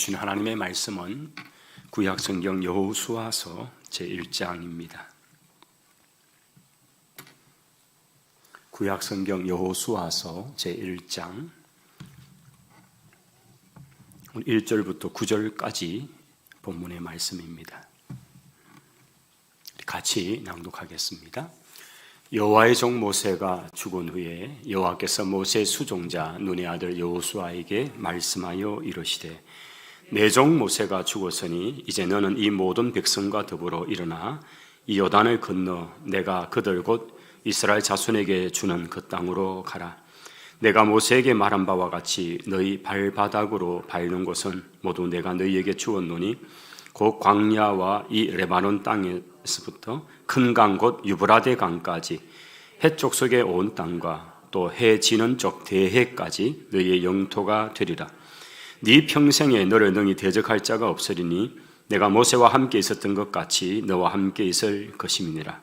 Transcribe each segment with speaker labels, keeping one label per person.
Speaker 1: 주신 하나님의 말씀은 구약성경 여호수아서 제1장입니다. 구약성경 여호수아서 제1장 1절부터 9절까지 본문의 말씀입니다. 같이 낭독하겠습니다. 여호와의 종 모세가 죽은 후에 여호와께서 모세의 수종자 눈의 아들 여호수아에게 말씀하여 이르시되 내 종 모세가 죽었으니 이제 너는 이 모든 백성과 더불어 일어나 이 요단을 건너 내가 그들 곧 이스라엘 자손에게 주는 그 땅으로 가라. 내가 모세에게 말한 바와 같이 너희 발바닥으로 밟는 곳은 모두 내가 너희에게 주었노니 곧 광야와 이 레바논 땅에서부터 큰 강 곧 유브라데 강까지 해쪽 속의 온 땅과 또 해 지는 쪽 대해까지 너희의 영토가 되리라. 네 평생에 너를 능히 대적할 자가 없으리니 내가 모세와 함께 있었던 것 같이 너와 함께 있을 것임이니라.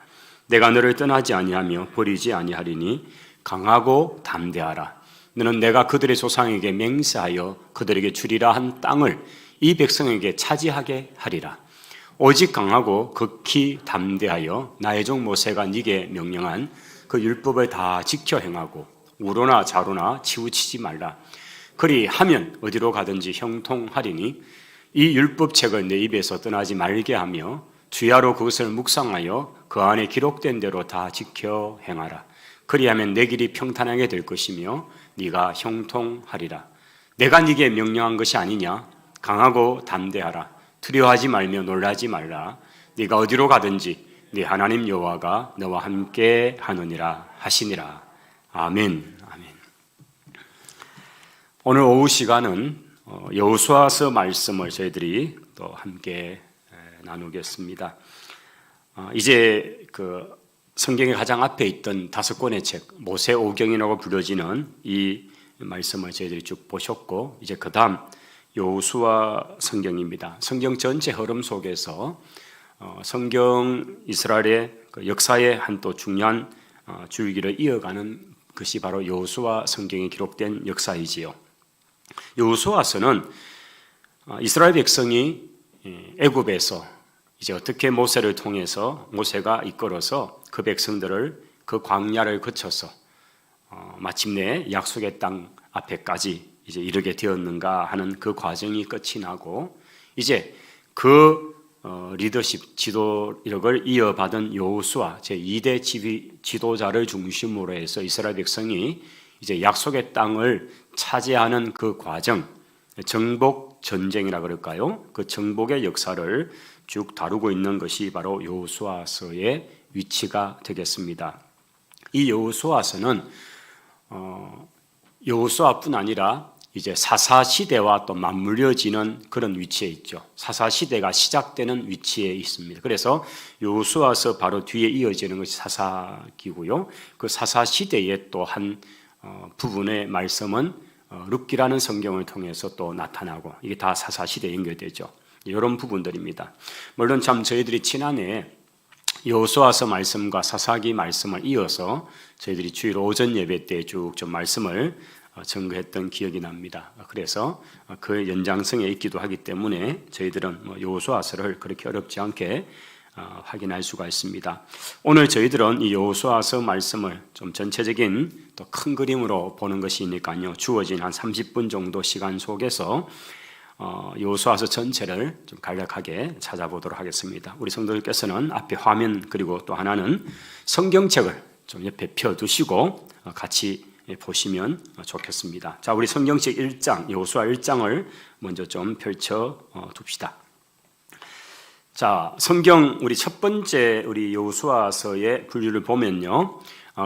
Speaker 1: 내가 너를 떠나지 아니하며 버리지 아니하리니 강하고 담대하라. 너는 내가 그들의 조상에게 맹세하여 그들에게 주리라 한 땅을 이 백성에게 차지하게 하리라. 오직 강하고 극히 담대하여 나의 종 모세가 네게 명령한 그 율법을 다 지켜 행하고 우로나 좌로나 치우치지 말라. 그리하면 어디로 가든지 형통하리니 이 율법책을 내 입에서 떠나지 말게 하며 주야로 그것을 묵상하여 그 안에 기록된 대로 다 지켜 행하라. 그리하면 내 길이 평탄하게 될 것이며 네가 형통하리라. 내가 네게 명령한 것이 아니냐? 강하고 담대하라. 두려워하지 말며 놀라지 말라. 네가 어디로 가든지 네 하나님 여호와가 너와 함께 하느니라 하시니라. 아멘. 아멘. 오늘 오후 시간은 여호수아서 말씀을 저희들이 또 함께 나누겠습니다. 이제 그 성경의 가장 앞에 있던 5권의 책 모세오경이라고 불려지는 이 말씀을 저희들이 쭉 보셨고, 이제 그 다음 여호수아 성경입니다. 성경 전체 흐름 속에서 성경 이스라엘의 그 역사의 한 또 중요한 줄기를 이어가는 것이 바로 여호수아 성경에 기록된 역사이지요. 여호수아서는 이스라엘 백성이 애굽에서 이제 어떻게 모세를 통해서 모세가 이끌어서 그 백성들을 그 광야를 거쳐서 마침내 약속의 땅 앞에까지 이제 이르게 되었는가 하는 그 과정이 끝이 나고, 이제 그 리더십 지도력을 이어받은 여호수아 제2대 지도자를 중심으로 해서 이스라엘 백성이 이제 약속의 땅을 차지하는 그 과정, 정복 전쟁이라 그럴까요? 그 정복의 역사를 쭉 다루고 있는 것이 바로 여호수아서의 위치가 되겠습니다. 이 여호수아서는 여호수아뿐 아니라 이제 사사 시대와 또 맞물려지는 그런 위치에 있죠. 사사 시대가 시작되는 위치에 있습니다. 그래서 여호수아서 바로 뒤에 이어지는 것이 사사기고요. 그 사사 시대의 또 한 부분의 말씀은 룻기라는 성경을 통해서 또 나타나고, 이게 다 사사 시대에 연결되죠. 이런 부분들입니다. 물론 참 저희들이 지난해 여호수아서 말씀과 사사기 말씀을 이어서 저희들이 주일 오전 예배 때 쭉 좀 말씀을 증거했던 기억이 납니다. 그래서 그 연장성에 있기도 하기 때문에 저희들은 여호수아서를 그렇게 어렵지 않게 확인할 수가 있습니다. 오늘 저희들은 이 여호수아서 말씀을 좀 전체적인 또 큰 그림으로 보는 것이니까요, 주어진 한 30분 정도 시간 속에서 여호수아서 전체를 좀 간략하게 찾아보도록 하겠습니다. 우리 성도들께서는 앞에 화면 그리고 또 하나는 성경책을 좀 옆에 펴두시고 같이 보시면 좋겠습니다. 자, 우리 성경책 1장 여호수아 1장을 먼저 좀 펼쳐 둡시다. 자, 성경 우리 첫 번째 우리 여호수아서의 분류를 보면요,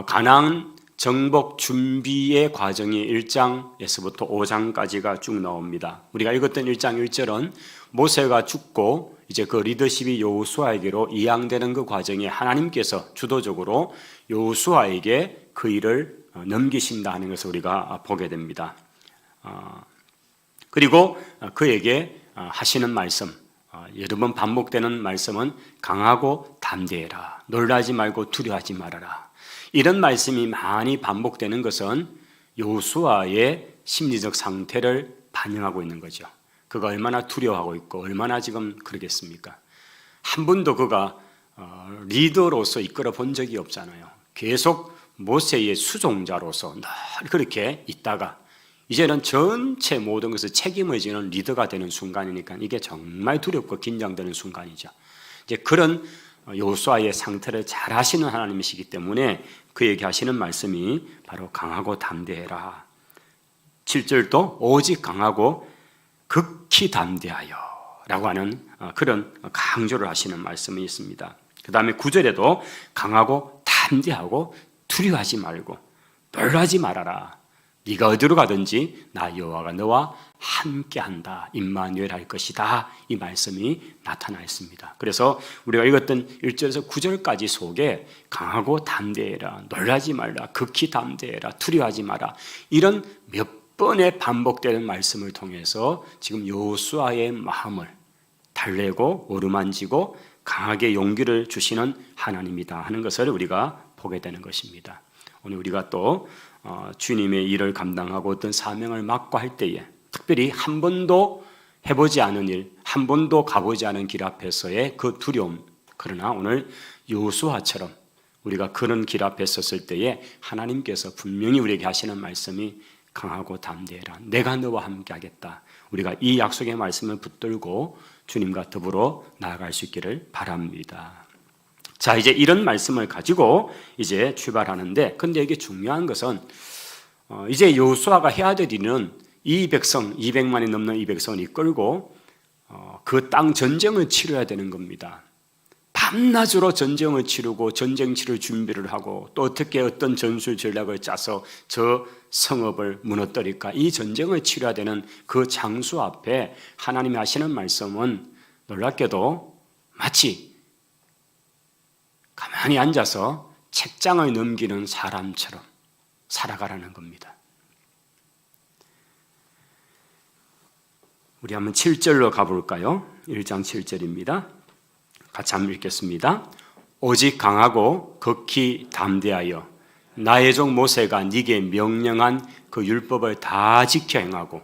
Speaker 1: 가나안 정복 준비의 과정이 1장에서부터 5장까지가 쭉 나옵니다. 우리가 읽었던 1장 1절은 모세가 죽고 이제 그 리더십이 여호수아에게로 이양되는 그 과정에 하나님께서 주도적으로 여호수아에게 그 일을 넘기신다 하는 것을 우리가 보게 됩니다. 그리고 그에게 하시는 말씀, 여러 번 반복되는 말씀은 강하고 담대해라, 놀라지 말고 두려워하지 말아라. 이런 말씀이 많이 반복되는 것은 여호수아의 심리적 상태를 반영하고 있는 거죠. 그 그가 얼마나 두려워하고 있고 얼마나 지금 그러겠습니까? 한 번도 그가 리더로서 이끌어 본 적이 없잖아요. 계속 모세의 수종자로서 늘 그렇게 있다가 이제는 전체 모든 것을 책임을 지는 리더가 되는 순간이니까 이게 정말 두렵고 긴장되는 순간이죠. 이제 그런 여호수아의 상태를 잘 아시는 하나님이시기 때문에 그에게 하시는 말씀이 바로 강하고 담대해라. 7절도 오직 강하고 극히 담대하여 라고 하는 그런 강조를 하시는 말씀이 있습니다. 그 다음에 9절에도 강하고 담대하고 두려워하지 말고 놀라지 말아라. 네가 어디로 가든지 나 여호와가 너와 함께한다. 임마누엘 할 것이다. 이 말씀이 나타나 있습니다. 그래서 우리가 읽었던 1절에서 9절까지 속에 강하고 담대해라, 놀라지 말라, 극히 담대해라, 두려워하지 마라, 이런 몇 번의 반복되는 말씀을 통해서 지금 여호수아의 마음을 달래고 어루만지고 강하게 용기를 주시는 하나님이다 하는 것을 우리가 보게 되는 것입니다. 오늘 우리가 또 주님의 일을 감당하고 어떤 사명을 맡고 할 때에 특별히 한 번도 해보지 않은 일, 한 번도 가보지 않은 길 앞에서의 그 두려움, 그러나 오늘 여호수아처럼 우리가 그런 길 앞에 섰을 때에 하나님께서 분명히 우리에게 하시는 말씀이 강하고 담대해라, 내가 너와 함께 하겠다. 우리가 이 약속의 말씀을 붙들고 주님과 더불어 나아갈 수 있기를 바랍니다. 자, 이제 이런 말씀을 가지고 이제 출발하는데, 근데 이게 중요한 것은 이제 여호수아가 해야 될 일은 이 백성 200만이 넘는 이 백성을 이끌고 그 땅 전쟁을 치러야 되는 겁니다. 밤낮으로 전쟁을 치르고 전쟁 치를 준비를 하고 또 어떻게 어떤 전술 전략을 짜서 저 성읍을 무너뜨릴까, 이 전쟁을 치러야 되는 그 장수 앞에 하나님이 하시는 말씀은 놀랍게도 마치 가만히 앉아서 책장을 넘기는 사람처럼 살아가라는 겁니다. 우리 한번 7절로 가볼까요? 1장 7절입니다. 같이 한번 읽겠습니다. 오직 강하고 극히 담대하여 나의 종 모세가 네게 명령한 그 율법을 다 지켜 행하고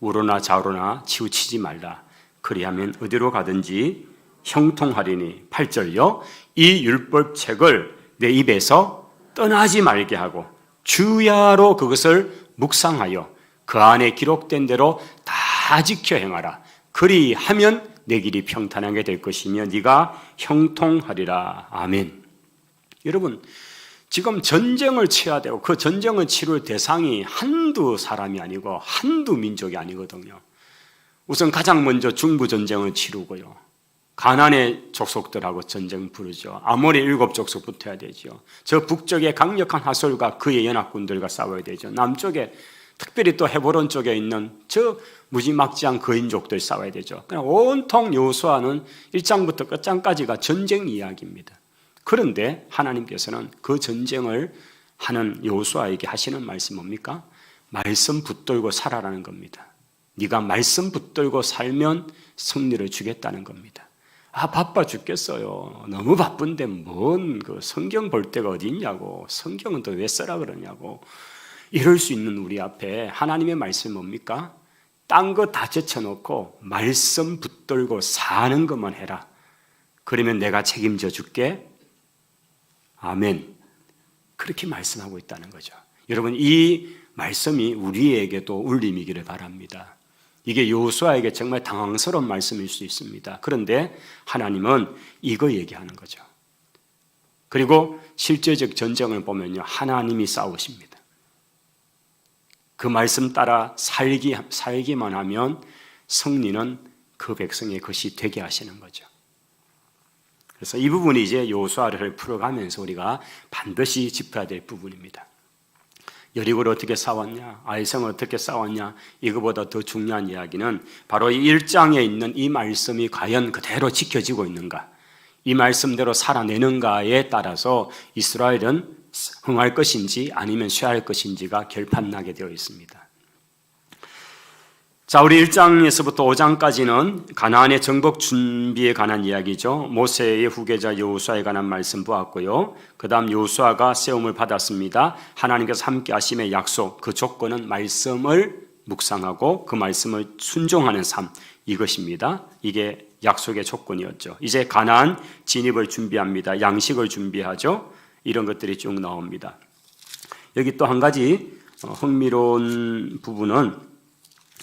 Speaker 1: 우로나 좌로나 치우치지 말라. 그리하면 어디로 가든지 형통하리니. 8절요. 이 율법책을 내 입에서 떠나지 말게 하고 주야로 그것을 묵상하여 그 안에 기록된 대로 다 지켜 행하라. 그리하면 내 길이 평탄하게 될 것이며 네가 형통하리라. 아멘. 여러분, 지금 전쟁을 치러야 되고 그 전쟁을 치를 대상이 한두 사람이 아니고 한두 민족이 아니거든요. 우선 가장 먼저 중부 전쟁을 치르고요, 가나안의 족속들하고 전쟁 부르죠. 아모리 7족속부터 해야 되죠. 저 북쪽에 강력한 하솔과 그의 연합군들과 싸워야 되죠. 남쪽에 특별히 또 헤브론 쪽에 있는 저 무지막지한 거인족들 싸워야 되죠. 그냥 온통 여호수아는 1장부터 끝장까지가 전쟁 이야기입니다. 그런데 하나님께서는 그 전쟁을 하는 여호수아에게 하시는 말씀이 뭡니까? 말씀 붙들고 살아라는 겁니다. 네가 말씀 붙들고 살면 승리를 주겠다는 겁니다. 바빠 죽겠어요. 너무 바쁜데 뭔 그 성경 볼 데가 어디 있냐고, 성경은 또 왜 써라 그러냐고 이럴 수 있는 우리 앞에 하나님의 말씀이 뭡니까? 딴 거 다 제쳐놓고 말씀 붙들고 사는 것만 해라. 그러면 내가 책임져 줄게. 아멘. 그렇게 말씀하고 있다는 거죠. 여러분, 이 말씀이 우리에게도 울림이기를 바랍니다. 이게 여호수아에게 정말 당황스러운 말씀일 수 있습니다. 그런데 하나님은 이거 얘기하는 거죠. 그리고 실제적 전쟁을 보면요, 하나님이 싸우십니다. 그 말씀 따라 살기만 하면 승리는 그 백성의 것이 되게 하시는 거죠. 그래서 이 부분이 이제 여호수아를 풀어가면서 우리가 반드시 짚어야 될 부분입니다. 여리고를 어떻게 싸웠냐, 아이성을 어떻게 싸웠냐, 이거보다 더 중요한 이야기는 바로 이 1장에 있는 이 말씀이 과연 그대로 지켜지고 있는가, 이 말씀대로 살아내는가에 따라서 이스라엘은 흥할 것인지 아니면 쇠할 것인지가 결판나게 되어 있습니다. 자, 우리 1장에서부터 5장까지는 가나안의 정복 준비에 관한 이야기죠. 모세의 후계자 여호수아에 관한 말씀 보았고요. 그 다음 여호수아가 세움을 받았습니다. 하나님께서 함께 하심의 약속, 그 조건은 말씀을 묵상하고 그 말씀을 순종하는 삶, 이것입니다. 이게 약속의 조건이었죠. 이제 가나안 진입을 준비합니다. 양식을 준비하죠. 이런 것들이 쭉 나옵니다. 여기 또 한 가지 흥미로운 부분은,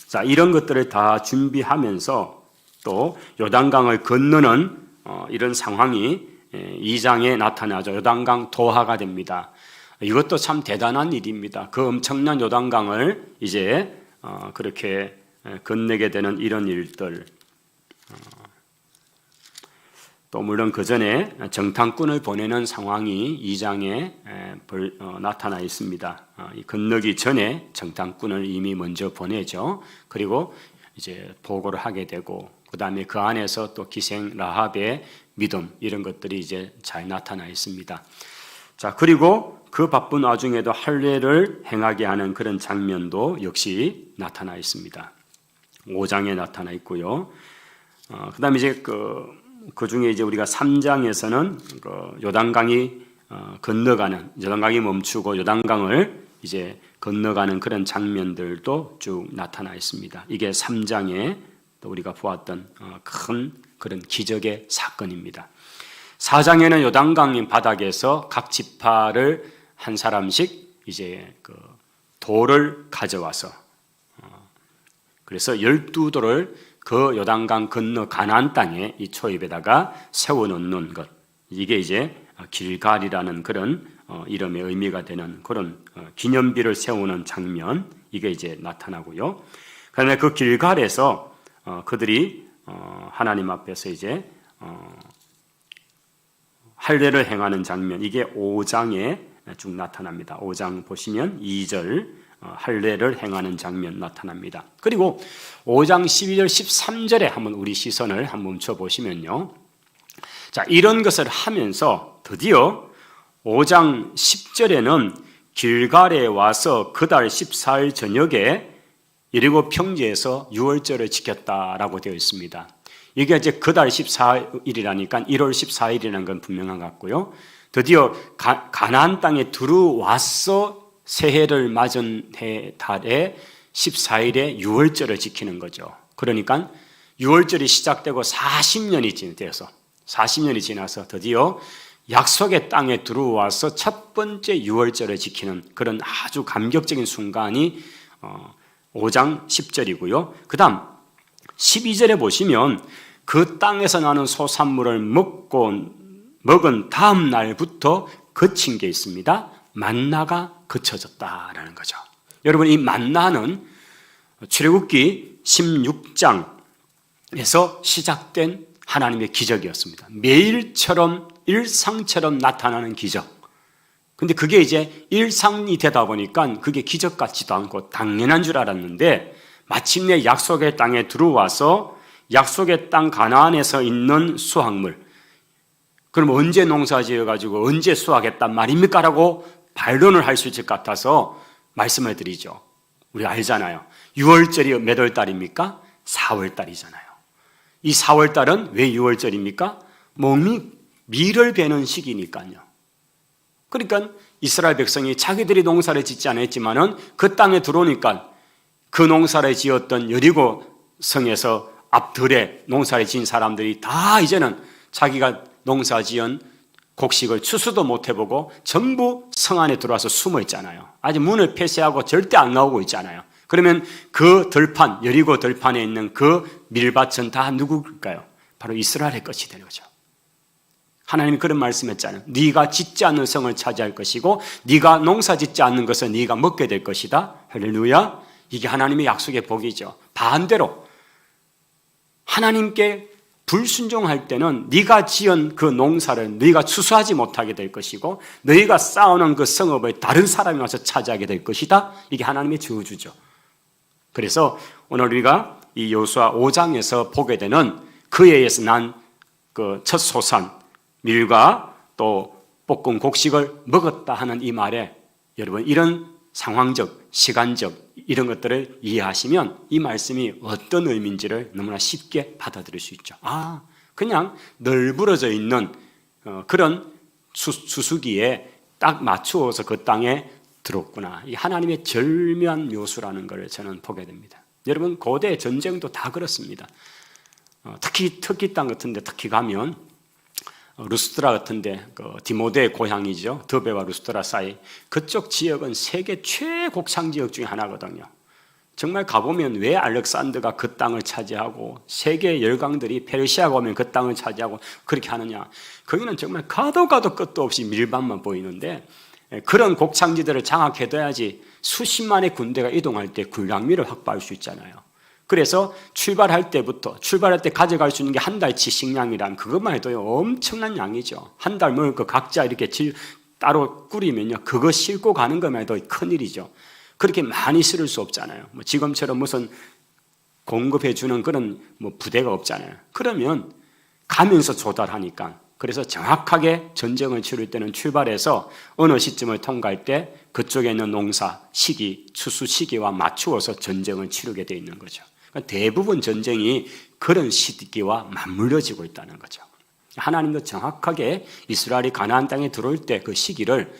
Speaker 1: 자, 이런 것들을 다 준비하면서 또 요단강을 건너는 이런 상황이 2장에 나타나죠. 요단강 도하가 됩니다. 이것도 참 대단한 일입니다. 그 엄청난 요단강을 이제 그렇게 건너게 되는 이런 일들. 또 물론 그 전에 정탐꾼을 보내는 상황이 2장에 나타나 있습니다. 건너기 전에 정탐꾼을 이미 먼저 보내죠. 그리고 이제 보고를 하게 되고, 그 다음에 그 안에서 또 기생 라합의 믿음, 이런 것들이 이제 잘 나타나 있습니다. 자, 그리고 그 바쁜 와중에도 할례를 행하게 하는 그런 장면도 역시 나타나 있습니다. 5장에 나타나 있고요. 그 다음에 이제 그 중에 이제 우리가 3장에서는 요단강이 건너가는, 요단강이 멈추고 요단강을 이제 건너가는 그런 장면들도 쭉 나타나 있습니다. 이게 3장에 또 우리가 보았던 큰 그런 기적의 사건입니다. 4장에는 요단강 바닥에서 각 지파를 한 사람씩 이제 그 돌을 가져와서, 그래서 12돌을 그 요단강 건너 가나안 땅에 이 초입에다가 세워놓는 것, 이게 이제 길갈이라는 그런 이름의 의미가 되는 그런 기념비를 세우는 장면, 이게 이제 나타나고요. 그다음에 그 길갈에서 그들이 하나님 앞에서 이제 할례를 행하는 장면, 이게 5장에 쭉 나타납니다. 5장 보시면 2절 할례를 행하는 장면 나타납니다. 그리고 5장 12절 13절에 한번 우리 시선을 한번 멈춰 보시면요. 자, 이런 것을 하면서 드디어 5장 10절에는 길갈에 와서 그달 14일 저녁에 여리고 평지에서 유월절을 지켰다라고 되어 있습니다. 이게 이제 그달 14일이라니까 1월 14일이라는 건 분명한 것 같고요. 드디어 가나안 땅에 들어와서 새해를 맞은 해 달에 14일에 유월절을 지키는 거죠. 그러니까 유월절이 시작되고 40년이 지나서 드디어 약속의 땅에 들어와서 첫 번째 유월절을 지키는 그런 아주 감격적인 순간이 5장 10절이고요. 그 다음 12절에 보시면 그 땅에서 나는 소산물을 먹은 다음 날부터 그친 게 있습니다. 만나가 그쳐졌다라는 거죠. 여러분, 이 만나는 출애굽기 16장에서 시작된 하나님의 기적이었습니다. 매일처럼 일상처럼 나타나는 기적. 근데 그게 이제 일상이 되다 보니까 그게 기적 같지도 않고 당연한 줄 알았는데, 마침내 약속의 땅에 들어와서 약속의 땅 가나안에서 있는 수확물, 그럼 언제 농사 지어가지고 언제 수확했단 말입니까? 라고 반론을 할 수 있을 것 같아서 말씀을 드리죠. 우리 알잖아요. 6월절이 몇 월달입니까? 4월달이잖아요. 이 4월달은 왜 6월절입니까? 몸이 밀을 베는 시기니까요. 그러니까 이스라엘 백성이 자기들이 농사를 짓지 않았지만은 그 땅에 들어오니까 그 농사를 지었던 여리고 성에서 앞들에 농사를 지은 사람들이 다 이제는 자기가 농사 지은 곡식을 추수도 못 해보고 전부 성 안에 들어와서 숨어 있잖아요. 아직 문을 폐쇄하고 절대 안 나오고 있잖아요. 그러면 그 들판, 여리고 들판에 있는 그 밀밭은 다 누구일까요? 바로 이스라엘의 것이 되는 거죠. 하나님이 그런 말씀했잖아요. 네가 짓지 않는 성을 차지할 것이고 네가 농사 짓지 않는 것은 네가 먹게 될 것이다. 할렐루야. 이게 하나님의 약속의 복이죠. 반대로 하나님께 불순종할 때는 네가 지은 그 농사를 네가 추수하지 못하게 될 것이고 너희가 쌓아놓은 그 성읍을 다른 사람이 와서 차지하게 될 것이다. 이게 하나님의 저주죠. 그래서 오늘 우리가 이 여호수아 5장에서 보게 되는 그에 의해서 난 그 첫 소산 밀과 또 볶은 곡식을 먹었다 하는 이 말에 여러분 이런 상황적, 시간적 이런 것들을 이해하시면 이 말씀이 어떤 의미인지를 너무나 쉽게 받아들일 수 있죠. 아, 그냥 널브러져 있는 그런 수수기에 딱 맞추어서 그 땅에 들었구나. 이 하나님의 절묘한 묘수라는 걸 저는 보게 됩니다. 여러분 고대 전쟁도 다 그렇습니다. 특히 터키 땅 같은데 특히 가면 루스트라 같은데 그 디모데의 고향이죠. 더베와 루스트라 사이 그쪽 지역은 세계 최곡창 지역 중에 하나거든요. 정말 가보면 왜 알렉산더가 그 땅을 차지하고 세계 열강들이 페르시아가 오면 그 땅을 차지하고 그렇게 하느냐. 거기는 정말 가도 끝도 없이 밀반만 보이는데 그런 곡창지대를 장악해둬야지 수십만의 군대가 이동할 때 군량미를 확보할 수 있잖아요. 그래서 출발할 때 가져갈 수 있는 게 한 달치 식량이라면 그것만 해도 엄청난 양이죠. 한 달 먹을 거 각자 이렇게 따로 꾸리면요, 그거 싣고 가는 것만 해도 큰일이죠. 그렇게 많이 실을 수 없잖아요. 지금처럼 무슨 공급해 주는 그런 부대가 없잖아요. 그러면 가면서 조달하니까. 그래서 정확하게 전쟁을 치를 때는 출발해서 어느 시점을 통과할 때 그쪽에 있는 농사 시기, 추수 시기와 맞추어서 전쟁을 치르게 되어 있는 거죠. 그러니까 대부분 전쟁이 그런 시기와 맞물려지고 있다는 거죠. 하나님도 정확하게 이스라엘이 가나안 땅에 들어올 때 그 시기를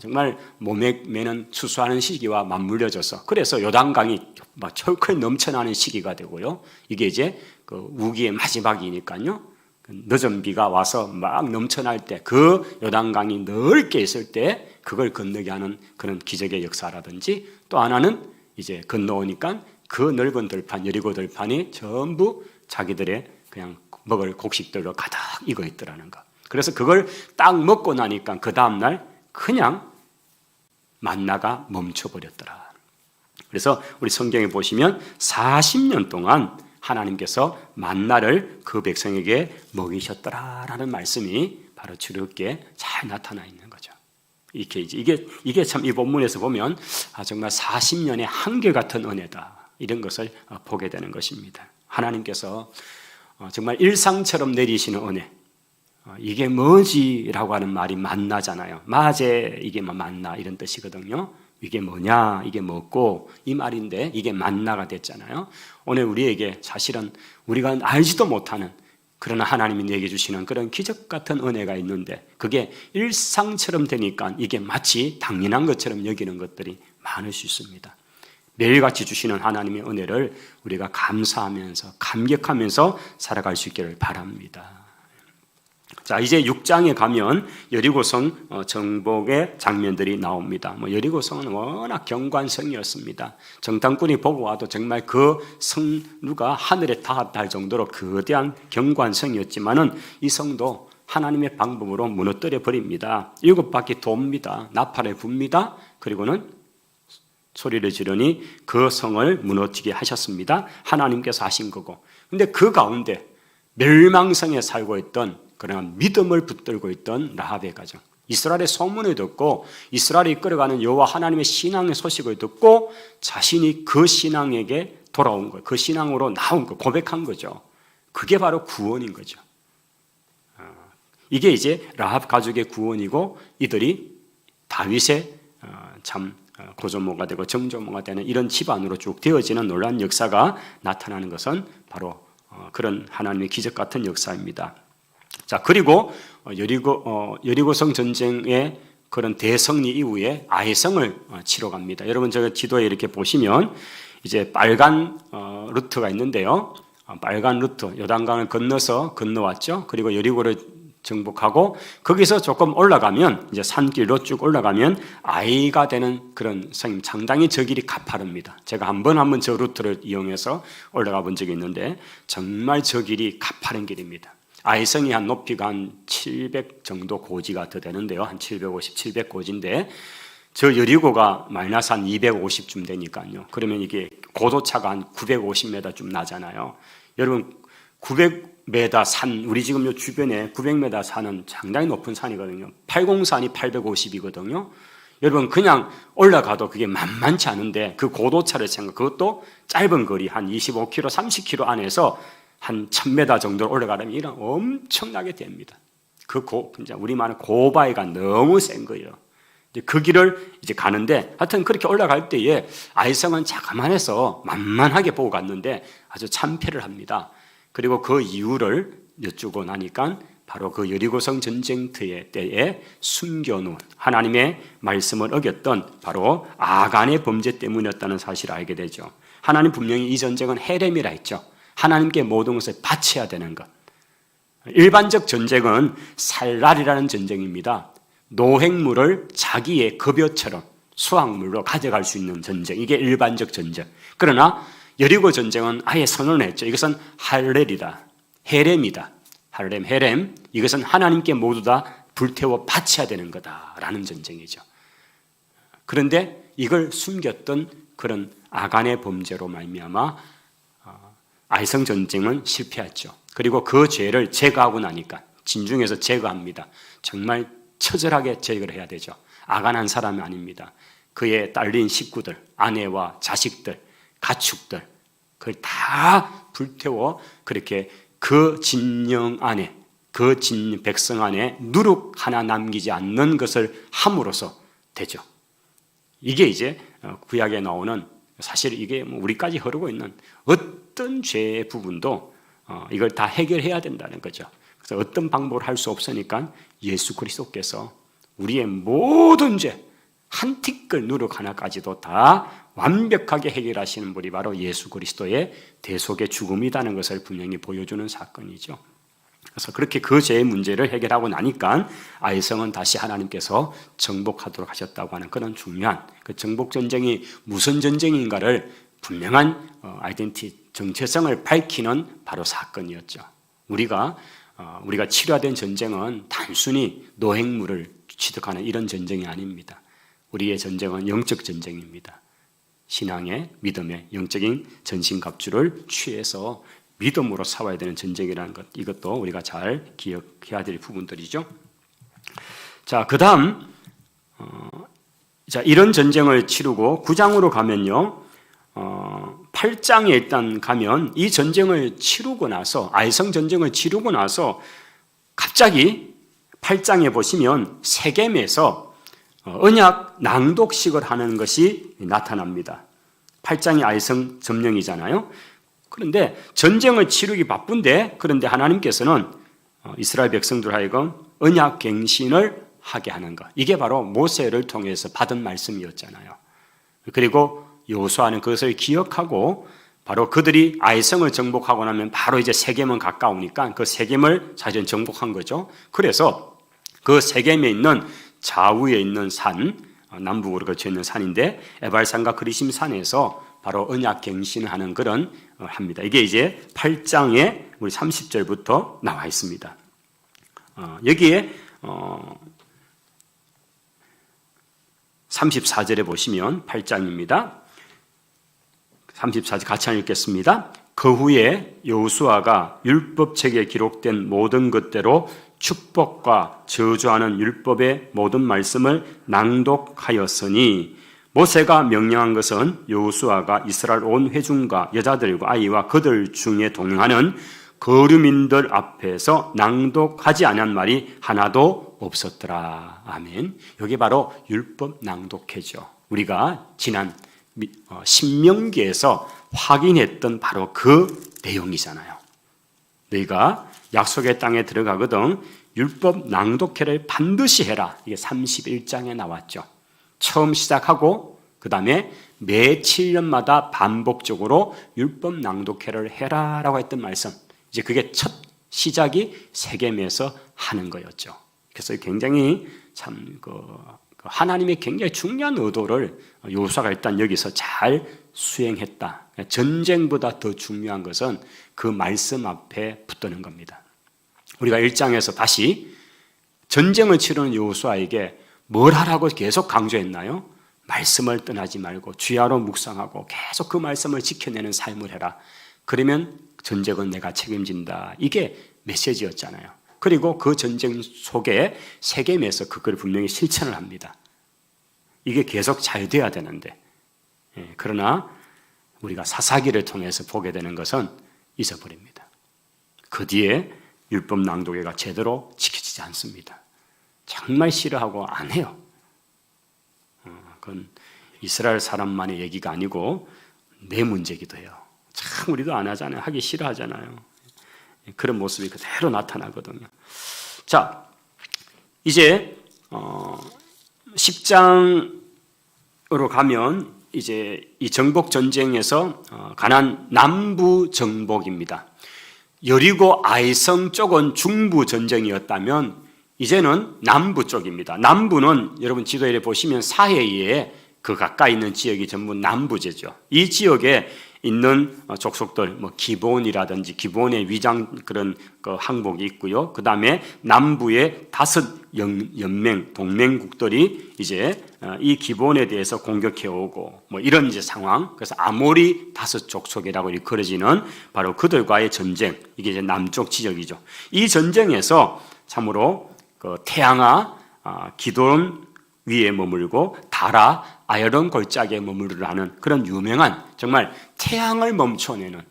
Speaker 1: 정말 몸에 매는 추수하는 시기와 맞물려져서 그래서 요단강이 막 철컥 넘쳐나는 시기가 되고요. 이게 이제 그 우기의 마지막이니까요. 늦은 비가 와서 막 넘쳐날 때 그 요단강이 넓게 있을 때 그걸 건너게 하는 그런 기적의 역사라든지 또 하나는 이제 건너오니까 그 넓은 들판 여리고 들판이 전부 자기들의 그냥 먹을 곡식들로 가득 익어 있더라는 거. 그래서 그걸 딱 먹고 나니까 그 다음날 그냥 만나가 멈춰버렸더라. 그래서 우리 성경에 보시면 40년 동안 하나님께서 만나를 그 백성에게 먹이셨더라라는 말씀이 바로 주롭게 잘 나타나 있는 거죠. 이게 참 이 본문에서 보면 정말 40년의 한결같은 은혜다 이런 것을 보게 되는 것입니다. 하나님께서 정말 일상처럼 내리시는 은혜. 이게 뭐지라고 하는 말이 만나잖아요. 마제 이게 만나 이런 뜻이거든요. 이게 뭐냐, 이게 뭐고 이 말인데 이게 만나가 됐잖아요. 오늘 우리에게 사실은 우리가 알지도 못하는 그러나 하나님이 내게 주시는 그런 기적 같은 은혜가 있는데 그게 일상처럼 되니까 이게 마치 당연한 것처럼 여기는 것들이 많을 수 있습니다. 매일같이 주시는 하나님의 은혜를 우리가 감사하면서 감격하면서 살아갈 수 있기를 바랍니다. 자, 이제 6장에 가면 여리고성 정복의 장면들이 나옵니다. 여리고성은 워낙 경관성이었습니다. 정탐꾼이 보고 와도 정말 그 성루가 하늘에 닿을 정도로 거대한 경관성이었지만은 이 성도 하나님의 방법으로 무너뜨려 버립니다. 7바퀴 돕니다. 나팔에 붑니다. 그리고는 소리를 지르니 그 성을 무너지게 하셨습니다. 하나님께서 하신 거고. 근데 그 가운데 멸망성에 살고 있던 그러나 믿음을 붙들고 있던 라합의 가정, 이스라엘의 소문을 듣고 이스라엘이 이끌어가는 여호와 하나님의 신앙의 소식을 듣고 자신이 그 신앙에게 돌아온 거예요. 그 신앙으로 나온 거, 고백한 거죠. 그게 바로 구원인 거죠. 이게 이제 라합 가족의 구원이고 이들이 다윗의 참 고조모가 되고 정조모가 되는 이런 집안으로 쭉 되어지는 놀라운 역사가 나타나는 것은 바로 그런 하나님의 기적 같은 역사입니다. 자, 그리고 여리고성 전쟁의 그런 대승리 이후에 아이성을 치러 갑니다. 여러분 제가 지도에 이렇게 보시면 이제 빨간 루트가 있는데요. 빨간 루트, 요단강을 건너왔죠. 그리고 여리고를 정복하고 거기서 조금 올라가면 이제 산길로 쭉 올라가면 아이가 되는 그런 성임, 상당히 저 길이 가파릅니다. 제가 한번 저 루트를 이용해서 올라가 본 적이 있는데 정말 저 길이 가파른 길입니다. 아이성이 한 높이가 한 700 정도 고지가 더 되는데요. 한 750, 700 고지인데 저 여리고가 마이너스 한 250쯤 되니까요. 그러면 이게 고도차가 한 950m쯤 나잖아요. 여러분 900m 산, 우리 지금 요 주변에 900m 산은 상당히 높은 산이거든요. 803이 850이거든요. 여러분 그냥 올라가도 그게 만만치 않은데 그 고도차를 그것도 짧은 거리 한 25km, 30km 안에서 한 1000m 정도 올라가려면 이런 엄청나게 됩니다. 우리말은 고바위가 너무 센 거예요. 그 길을 이제 가는데 하여튼 그렇게 올라갈 때에 아이성은 자그만해서 만만하게 보고 갔는데 아주 참패를 합니다. 그리고 그 이유를 여쭈고 나니까 바로 그 여리고성 전쟁터의 때에 숨겨놓은 하나님의 말씀을 어겼던 바로 아간의 범죄 때문이었다는 사실을 알게 되죠. 하나님 분명히 이 전쟁은 헤렘이라 했죠. 하나님께 모든 것을 바쳐야 되는 것. 일반적 전쟁은 살날이라는 전쟁입니다. 노획물을 자기의 급여처럼 수확물로 가져갈 수 있는 전쟁, 이게 일반적 전쟁. 그러나 여리고 전쟁은 아예 선언을 했죠. 이것은 할렐이다, 헤렘이다. 할렘, 헤렘, 이것은 하나님께 모두 다 불태워 바쳐야 되는 거다라는 전쟁이죠. 그런데 이걸 숨겼던 그런 아간의 범죄로 말미암아 아이성 전쟁은 실패했죠. 그리고 그 죄를 제거하고 나니까 진중에서 제거합니다. 정말 처절하게 제거를 해야 되죠. 아간한 사람이 아닙니다. 그의 딸린 식구들, 아내와 자식들, 가축들, 그걸 다 불태워 그렇게 그 진영 안에, 그 백성 안에 누룩 하나 남기지 않는 것을 함으로써 되죠. 이게 이제 구약에 나오는, 사실 이게 우리까지 흐르고 있는 어떤 죄의 부분도 이걸 다 해결해야 된다는 거죠. 그래서 어떤 방법을 할 수 없으니까 예수 그리스도께서 우리의 모든 죄, 한 티끌 누룩 하나까지도 다 완벽하게 해결하시는 분이 바로 예수 그리스도의 대속의 죽음이라는 것을 분명히 보여주는 사건이죠. 그래서 그렇게 그 죄의 문제를 해결하고 나니까 아이성은 다시 하나님께서 정복하도록 하셨다고 하는 그런 중요한 그 정복 전쟁이 무슨 전쟁인가를 분명한 아이덴티 정체성을 밝히는 바로 사건이었죠. 우리가 치료된 전쟁은 단순히 노획물을 취득하는 이런 전쟁이 아닙니다. 우리의 전쟁은 영적 전쟁입니다. 신앙의, 믿음의 영적인 전신갑주를 취해서 믿음으로 싸워야 되는 전쟁이라는 것, 이것도 우리가 잘 기억해야 될 부분들이죠. 자, 그 다음 이런 전쟁을 치르고 9장으로 가면요, 8장에 일단 가면 이 전쟁을 치르고 나서, 아이성 전쟁을 치르고 나서 갑자기 8장에 보시면 세겜에서 언약 낭독식을 하는 것이 나타납니다. 8장이 아이성 점령이잖아요. 그런데 전쟁을 치르기 바쁜데, 그런데 하나님께서는 이스라엘 백성들 하여금 언약 갱신을 하게 하는 것, 이게 바로 모세를 통해서 받은 말씀이었잖아요. 그리고 여호수아는 그것을 기억하고 바로 그들이 아이성을 정복하고 나면 바로 이제 세겜은 가까우니까 그 세겜을 사실은 정복한 거죠. 그래서 그 세겜에 있는 좌우에 있는 산, 남북으로 걸쳐 있는 산인데 에발산과 그리심산에서 바로 언약 갱신하는 그런 합니다. 이게 이제 8장에 우리 30절부터 나와 있습니다. 여기에 34절에 보시면 8장입니다. 34절 같이 읽겠습니다. 그 후에 여호수아가 율법책에 기록된 모든 것대로 축복과 저주하는 율법의 모든 말씀을 낭독하였으니, 모세가 명령한 것은 여호수아가 이스라엘 온 회중과 여자들과 아이와 그들 중에 동행하는 거류민들 앞에서 낭독하지 않은 말이 하나도 없었더라. 아멘. 여기 바로 율법 낭독회죠. 우리가 지난 신명기에서 확인했던 바로 그 내용이잖아요. 너희가 약속의 땅에 들어가거든 율법 낭독회를 반드시 해라. 이게 31장에 나왔죠. 처음 시작하고 그 다음에 매 7년마다 반복적으로 율법 낭독회를 해라라고 했던 말씀, 이제 그게 첫 시작이 세겜에서 하는 거였죠. 그래서 굉장히 참 하나님의 굉장히 중요한 의도를 여호수아가 일단 여기서 잘 수행했다. 전쟁보다 더 중요한 것은 그 말씀 앞에 붙드는 겁니다. 우리가 1장에서 다시 전쟁을 치르는 여호수아에게 뭘 하라고 계속 강조했나요? 말씀을 떠나지 말고 주야로 묵상하고 계속 그 말씀을 지켜내는 삶을 해라. 그러면 전쟁은 내가 책임진다. 이게 메시지였잖아요. 그리고 그 전쟁 속에 세겜에서 그걸 분명히 실천을 합니다. 이게 계속 잘 돼야 되는데, 그러나 우리가 사사기를 통해서 보게 되는 것은 잊어버립니다. 그 뒤에 율법 낭독회가 제대로 지켜지지 않습니다. 정말 싫어하고 안 해요. 그건 이스라엘 사람만의 얘기가 아니고 내 문제이기도 해요. 참 우리도 안 하잖아요. 하기 싫어하잖아요. 그런 모습이 그대로 나타나거든요. 자, 이제 10장으로 가면 이제 이 정복 전쟁에서 가나안 남부 정복입니다. 여리고 아이성 쪽은 중부 전쟁이었다면 이제는 남부 쪽입니다. 남부는 여러분 지도에 보시면 사해에 그 가까이 있는 지역이 전부 남부제죠. 이 지역에 있는 족속들, 뭐 기본이라든지 기본의 위장 그런 그 항복이 있고요. 그 다음에 남부의 5 연맹 동맹국들이 이제 이 기본에 대해서 공격해오고 뭐 이런 이제 상황. 그래서 아모리 5 족속이라고 일컬어지는 바로 그들과의 전쟁. 이게 이제 남쪽 지역이죠. 이 전쟁에서 참으로 그 태양아, 기돈 위에 머물고 달아 아야론 골짜기에 머무르라는 그런 유명한 정말 태양을 멈춰내는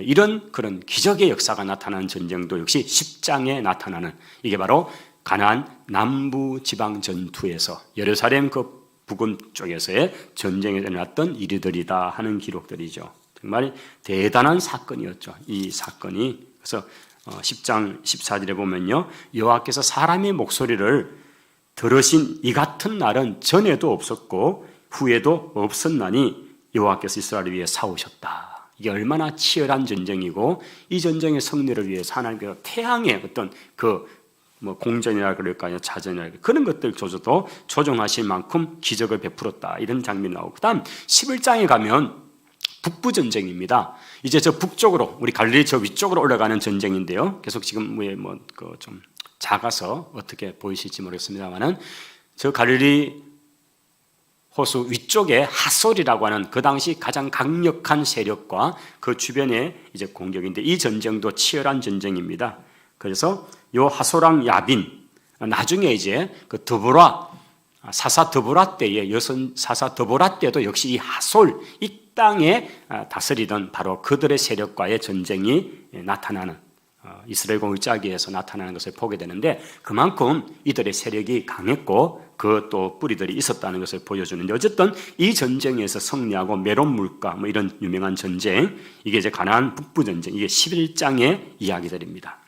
Speaker 1: 이런 그런 기적의 역사가 나타나는 전쟁도 역시 10장에 나타나는 이게 바로 가나안 남부 지방 전투에서 예루살렘 그 부근 쪽에서의 전쟁에 일어났던 일들이다 하는 기록들이죠. 정말 대단한 사건이었죠. 이 사건이. 그래서 10장 14절에 보면요, 여호와께서 사람의 목소리를 들으신 이 같은 날은 전에도 없었고 후에도 없었나니 여호와께서 이스라엘을 위해 싸우셨다. 이게 얼마나 치열한 전쟁이고 이 전쟁의 승리를 위해서 하나님께서 태양의 어떤 그 뭐 공전이라 그럴까요, 자전이라 그런 것들조차도 조종하실 만큼 기적을 베풀었다. 이런 장면이 나오고 그다음 11장에 가면 북부 전쟁입니다. 이제 저 북쪽으로 우리 갈릴리 저 위쪽으로 올라가는 전쟁인데요. 계속 지금 좀 작아서 어떻게 보이실지 모르겠습니다만은 저 갈릴리 호수 위쪽에 하솔이라고 하는 그 당시 가장 강력한 세력과 그 주변에 이제 공격인데 이 전쟁도 치열한 전쟁입니다. 그래서 요 하솔왕 야빈 나중에 이제 그 드보라 사사 드보라 때에 여선 사사 드보라 때도 역시 이 하솔 이 땅에 다스리던 바로 그들의 세력과의 전쟁이 나타나는 이스라엘 골짜기에서 나타나는 것을 보게 되는데 그만큼 이들의 세력이 강했고 그 또 뿌리들이 있었다는 것을 보여주는데 어쨌든 이 전쟁에서 승리하고 메론 물가 뭐 이런 유명한 전쟁 이게 이제 가나안 북부 전쟁 이게 11장의 이야기들입니다.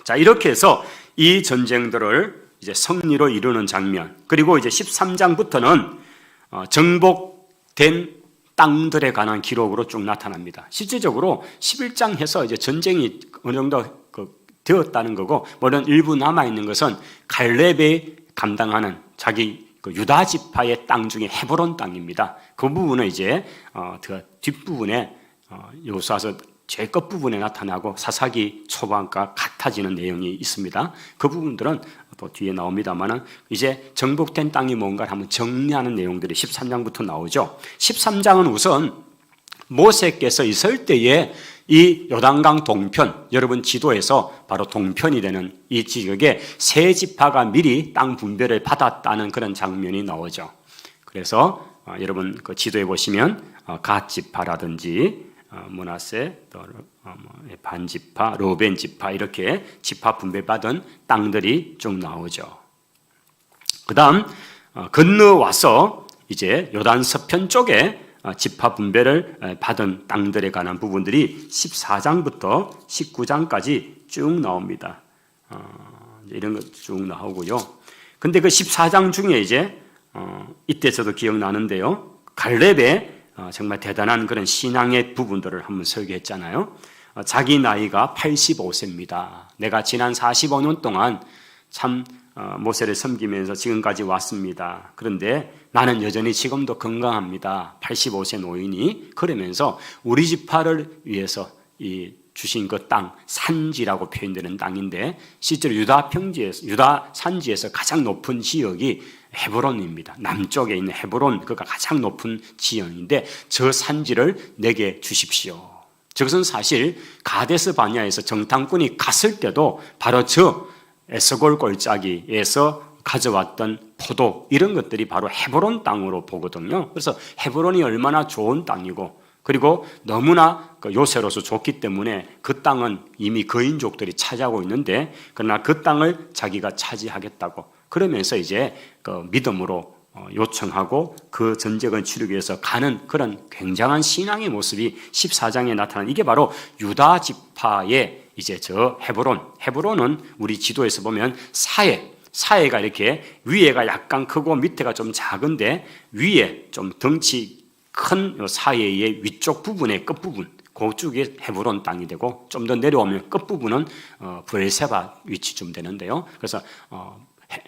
Speaker 1: 자, 이렇게 해서 이 전쟁들을 이제 승리로 이루는 장면 그리고 이제 13장부터는 정복된 땅들에 관한 기록으로 쭉 나타납니다. 실제적으로 11장 해서 이제 전쟁이 어느 정도 되었다는 거고, 물론 일부 남아 있는 것은 갈렙이 감당하는 자기 유다 지파의 땅 중에 헤브론 땅입니다. 그 부분은 이제 그 뒷부분에 여호수아서 제일 끝부분에 나타나고 사사기 초반과 같아지는 내용이 있습니다. 그 부분들은 또 뒤에 나옵니다만은 이제 정복된 땅이 뭔가를 한번 정리하는 내용들이 13장부터 나오죠. 13장은 우선 모세께서 있을 때에 이 요단강 동편, 여러분 지도에서 바로 동편이 되는 이 지역에 세 지파가 미리 땅 분배를 받았다는 그런 장면이 나오죠. 그래서 여러분 그 지도에 보시면 갓 지파라든지 므낫세, 반지파, 로벤 지파 이렇게 지파 분배받은 땅들이 쭉 나오죠. 그 다음 건너와서 이제 요단 서편 쪽에 지파 분배를 받은 땅들에 관한 부분들이 14장부터 19장까지 쭉 나옵니다. 이런 것 쭉 나오고요. 근데 그 14장 중에 이제 이때 저도 기억나는데요. 갈렙의 정말 대단한 그런 신앙의 부분들을 한번 설계했잖아요. 자기 나이가 85세입니다. 내가 지난 45년 동안 참 모세를 섬기면서 지금까지 왔습니다. 그런데 나는 여전히 지금도 건강합니다. 85세 노인이 그러면서 우리 지파를 위해서 이 주신 그 땅, 산지라고 표현되는 땅인데 실제로 유다 산지에서 가장 높은 지역이 헤브론입니다. 남쪽에 있는 헤브론, 그가 가장 높은 지역인데 저 산지를 내게 주십시오. 저것은 사실 가데스 바냐에서 정탐꾼이 갔을 때도 바로 저 에스골 골짜기에서 가져왔던 포도 이런 것들이 바로 헤브론 땅으로 보거든요. 그래서 헤브론이 얼마나 좋은 땅이고 그리고 너무나 요새로서 좋기 때문에 그 땅은 이미 거인족들이 차지하고 있는데 그러나 그 땅을 자기가 차지하겠다고 그러면서 이제 그 믿음으로 요청하고 그 전쟁을 치르기 위해서 가는 그런 굉장한 신앙의 모습이 14장에 나타난 이게 바로 유다 지파의 이제 저 헤브론은 우리 지도에서 보면 사해가 이렇게 위에가 약간 크고 밑에가 좀 작은데 위에 좀 덩치 큰 사해의 위쪽 부분의 끝부분 그쪽이 헤브론 땅이 되고 좀 더 내려오면 끝부분은 브엘세바 위치쯤 되는데요. 그래서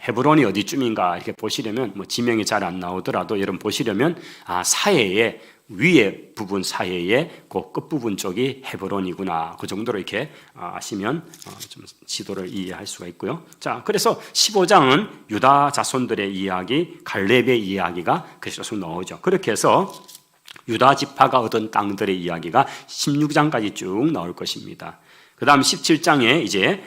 Speaker 1: 헤브론이 어디쯤인가 이렇게 보시려면 뭐 지명이 잘 안 나오더라도 여러분 보시려면 사해의 위에 부분 사이에 그 끝부분 쪽이 헤브론이구나. 그 정도로 이렇게 아시면 좀 지도를 이해할 수가 있고요. 자, 그래서 15장은 유다 자손들의 이야기, 갈렙의 이야기가 계속 나오죠. 그렇게 해서 유다 지파가 얻은 땅들의 이야기가 16장까지 쭉 나올 것입니다. 그 다음 17장에 이제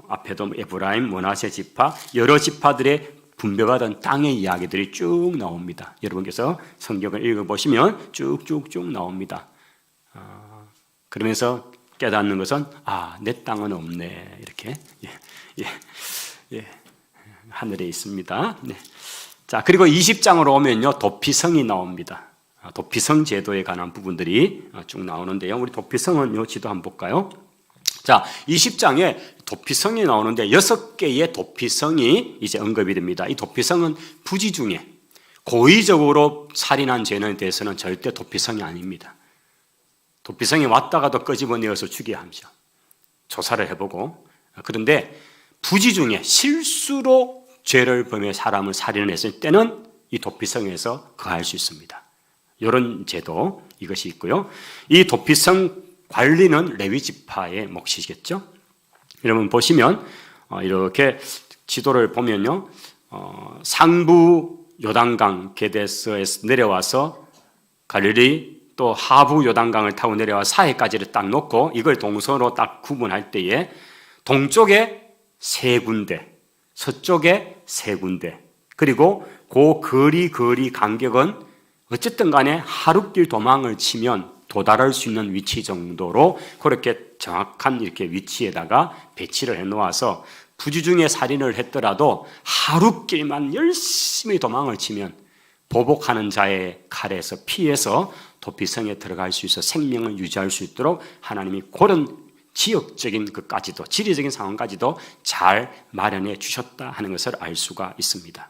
Speaker 1: 앞에도 에브라임, 므낫세 지파, 여러 지파들의 분배가 된 땅의 이야기들이 쭉 나옵니다. 여러분께서 성경을 읽어보시면 쭉쭉쭉 나옵니다. 그러면서 깨닫는 것은 내 땅은 없네 이렇게 하늘에 있습니다. 네. 자, 그리고 20장으로 오면요 도피성이 나옵니다. 도피성 제도에 관한 부분들이 쭉 나오는데요. 우리 도피성은 요 지도 한번 볼까요? 자, 20장에 도피성이 나오는데 6개의 도피성이 이제 언급이 됩니다. 이 도피성은 부지 중에 고의적으로 살인한 죄에 대해서는 절대 도피성이 아닙니다. 도피성이 왔다가도 끄집어내어서 죽여야 합니다. 조사를 해보고. 그런데 부지 중에 실수로 죄를 범해 사람을 살인했을 때는 이 도피성에서 거할 수 있습니다. 이런 제도 이것이 있고요. 이 도피성 관리는 레위 지파의 몫이겠죠. 여러분 보시면 이렇게 지도를 보면요, 상부 요단강 게데스에서 내려와서 갈릴리 또 하부 요단강을 타고 내려와 사해까지를 딱 놓고 이걸 동서로 딱 구분할 때에 동쪽에 3군데, 서쪽에 3군데, 그리고 그 거리 간격은 어쨌든 간에 하룻길 도망을 치면 도달할 수 있는 위치 정도로 그렇게 정확한 이렇게 위치에다가 배치를 해 놓아서 부지 중에 살인을 했더라도 하룻길만 열심히 도망을 치면 보복하는 자의 칼에서 피해서 도피성에 들어갈 수 있어 생명을 유지할 수 있도록 하나님이 그런 지역적인 것까지도 지리적인 상황까지도 잘 마련해 주셨다 하는 것을 알 수가 있습니다.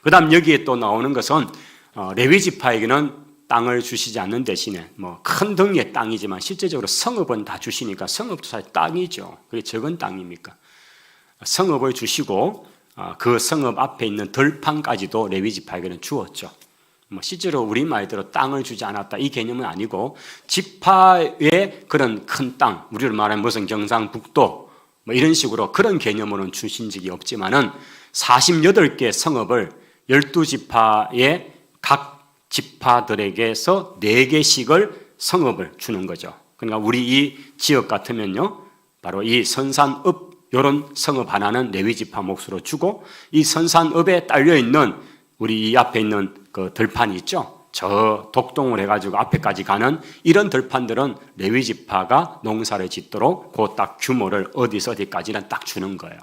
Speaker 1: 그 다음 여기에 또 나오는 것은 레위 지파에게는 땅을 주시지 않는 대신에 큰 덩이의 땅이지만 실제적으로 성읍은 다 주시니까 성읍도 사실 땅이죠. 그게 적은 땅입니까? 성읍을 주시고 그 성읍 앞에 있는 들판까지도 레위 지파에게는 주었죠. 실제로 우리 말대로 땅을 주지 않았다 이 개념은 아니고 지파의 그런 큰 땅, 우리로 말하면 무슨 경상북도 이런 식으로 그런 개념으로는 주신 적이 없지만은 48개 성읍을 12지파의 각 지파들에게서 4개씩을 성읍을 주는 거죠. 그러니까 우리 이 지역 같으면요, 바로 이 선산읍 이런 성읍 하나는 레위 지파 몫으로 주고 이 선산읍에 딸려 있는 우리 이 앞에 있는 그 들판이 있죠. 저 독동을 해가지고 앞에까지 가는 이런 들판들은 레위 지파가 농사를 짓도록 그 딱 규모를 어디까지는 딱 주는 거예요.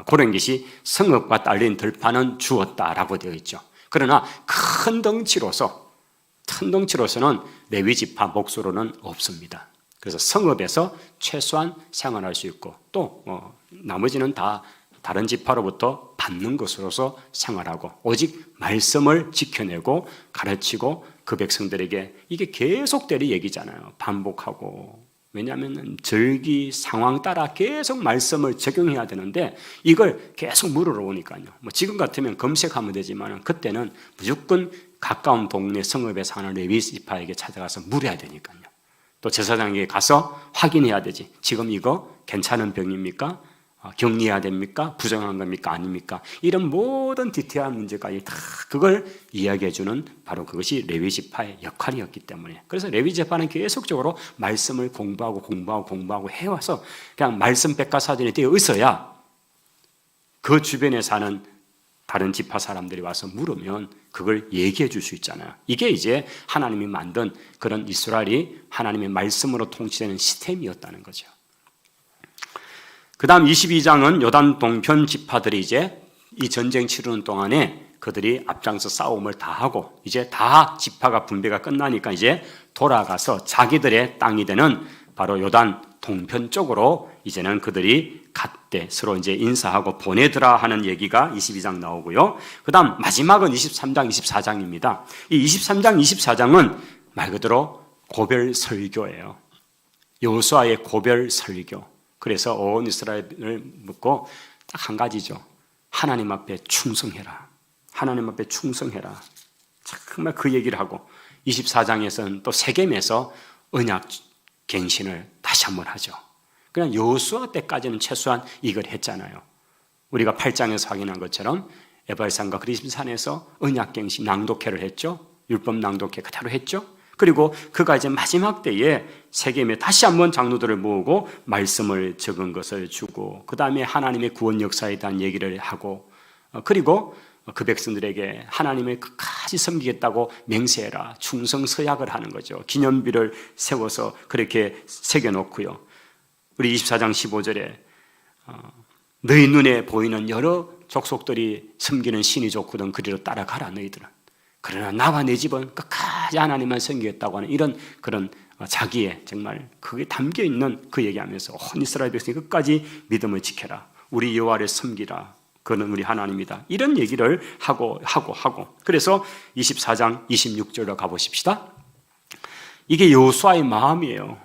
Speaker 1: 그런 것이 성읍과 딸린 들판은 주었다라고 되어 있죠. 그러나 큰 덩치로서는 레위 지파 몫으로는 없습니다. 그래서 성읍에서 최소한 생활할 수 있고 또 나머지는 다 다른 지파로부터 받는 것으로서 생활하고 오직 말씀을 지켜내고 가르치고 그 백성들에게 이게 계속되는 얘기잖아요. 반복하고. 왜냐하면 절기 상황 따라 계속 말씀을 적용해야 되는데 이걸 계속 물으러 오니까요. 지금 같으면 검색하면 되지만 그때는 무조건 가까운 동네 성읍에 사는 레위 지파에게 찾아가서 물어야 되니까요. 또 제사장에게 가서 확인해야 되지. 지금 이거 괜찮은 병입니까? 격리해야 됩니까? 부정한 겁니까? 아닙니까? 이런 모든 디테일한 문제까지 다 그걸 이야기해주는 바로 그것이 레위 지파의 역할이었기 때문에 그래서 레위 지파는 계속적으로 말씀을 공부하고 해와서 그냥 말씀 백과사전에 되어 있어야 그 주변에 사는 다른 지파 사람들이 와서 물으면 그걸 얘기해 줄 수 있잖아요. 이게 이제 하나님이 만든 그런 이스라엘이 하나님의 말씀으로 통치되는 시스템이었다는 거죠. 그 다음 22장은 요단 동편 지파들이 이제 이 전쟁 치르는 동안에 그들이 앞장서 싸움을 다 하고 이제 다 지파가 분배가 끝나니까 이제 돌아가서 자기들의 땅이 되는 바로 요단 동편 쪽으로 이제는 그들이 갔대. 서로 이제 인사하고 보내더라 하는 얘기가 22장 나오고요. 그 다음 마지막은 23장, 24장입니다. 이 23장, 24장은 말 그대로 고별 설교예요. 여호수아의 고별 설교. 그래서 온 이스라엘을 묻고 딱 한 가지죠. 하나님 앞에 충성해라. 하나님 앞에 충성해라. 정말 그 얘기를 하고 24장에서는 또 세겜에서 언약 갱신을 다시 한번 하죠. 그냥 여호수아 때까지는 최소한 이걸 했잖아요. 우리가 8장에서 확인한 것처럼 에발산과 그리심산에서 언약 갱신 낭독회를 했죠. 율법 낭독회 그대로 했죠. 그리고 그가 이제 마지막 때에 세겜에 다시 한번 장로들을 모으고 말씀을 적은 것을 주고 그 다음에 하나님의 구원 역사에 대한 얘기를 하고 그리고 그 백성들에게 하나님을 끝까지 섬기겠다고 맹세해라. 충성 서약을 하는 거죠. 기념비를 세워서 그렇게 새겨놓고요. 우리 24장 15절에 너희 눈에 보이는 여러 족속들이 섬기는 신이 좋거든 그리로 따라가라 너희들은. 그러나 나와 내 집은 끝까지 하나님만 섬기겠다고 하는 이런 그런 자기의 정말 그게 담겨있는 그 얘기하면서 온 이스라엘 백성이 끝까지 믿음을 지켜라. 우리 여호와를 섬기라. 그는 우리 하나님이다. 이런 얘기를 하고 그래서 24장 26절로 가보십시다. 이게 여호수아의 마음이에요.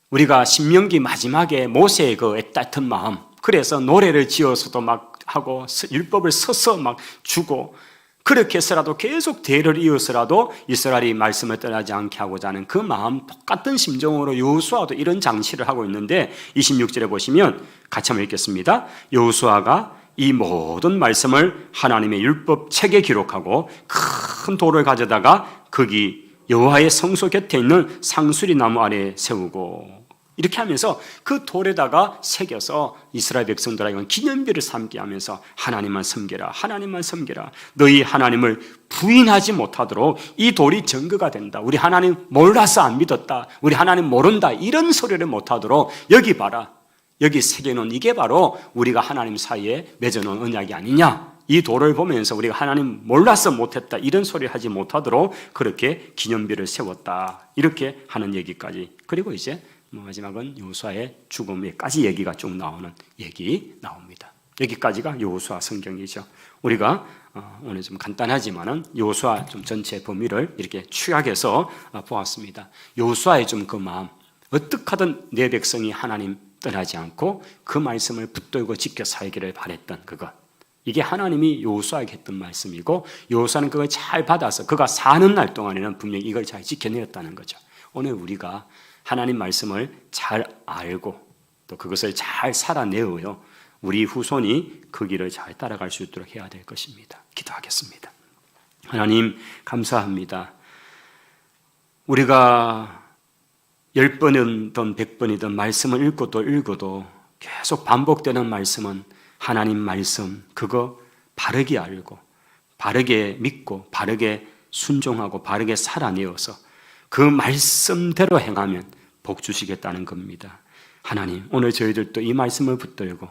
Speaker 1: 우리가 신명기 마지막에 모세의 그 애틋한 마음 그래서 노래를 지어서도 막 하고 율법을 써서 막 주고 그렇게 해서라도 계속 대를 이어서라도 이스라엘이 말씀을 떠나지 않게 하고자 하는 그 마음 똑같은 심정으로 여호수아도 이런 장치를 하고 있는데 26절에 보시면 같이 한번 읽겠습니다. 여호수아가 이 모든 말씀을 하나님의 율법 책에 기록하고 큰 돌을 가져다가 거기 여호와의 성소 곁에 있는 상수리 나무 아래에 세우고 이렇게 하면서 그 돌에다가 새겨서 이스라엘 백성들에게 기념비를 삼게 하면서 하나님만 섬겨라. 하나님만 섬겨라. 너희 하나님을 부인하지 못하도록 이 돌이 증거가 된다. 우리 하나님 몰라서 안 믿었다. 우리 하나님 모른다. 이런 소리를 못하도록 여기 봐라. 여기 새겨놓은 이게 바로 우리가 하나님 사이에 맺어놓은 언약이 아니냐. 이 돌을 보면서 우리가 하나님 몰라서 못했다. 이런 소리를 하지 못하도록 그렇게 기념비를 세웠다. 이렇게 하는 얘기까지. 그리고 이제 마지막은 여호수아의 죽음에까지 얘기가 쭉 나오는 얘기 나옵니다. 여기까지가 여호수아 성경이죠. 우리가 오늘 좀 간단하지만은 여호수아 좀 전체 범위를 이렇게 축약해서 보았습니다. 여호수아의 좀 그 마음, 어떻게 하든 내 백성이 하나님 떠나지 않고 그 말씀을 붙들고 지켜 살기를 바랬던 그것. 이게 하나님이 여호수아에게 했던 말씀이고 여호수아는 그걸 잘 받아서 그가 사는 날 동안에는 분명히 이걸 잘 지켜내었다는 거죠. 오늘 우리가 하나님 말씀을 잘 알고 또 그것을 잘 살아내어요. 우리 후손이 그 길을 잘 따라갈 수 있도록 해야 될 것입니다. 기도하겠습니다. 하나님 감사합니다. 우리가 10번이든 100번이든 말씀을 읽고 또 읽어도 계속 반복되는 말씀은 하나님 말씀 그거 바르게 알고 바르게 믿고 바르게 순종하고 바르게 살아내어서 그 말씀대로 행하면 복 주시겠다는 겁니다. 하나님 오늘 저희들도 이 말씀을 붙들고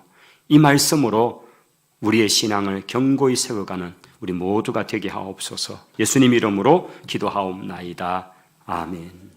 Speaker 1: 이 말씀으로 우리의 신앙을 견고히 세워가는 우리 모두가 되게 하옵소서. 예수님 이름으로 기도하옵나이다. 아멘.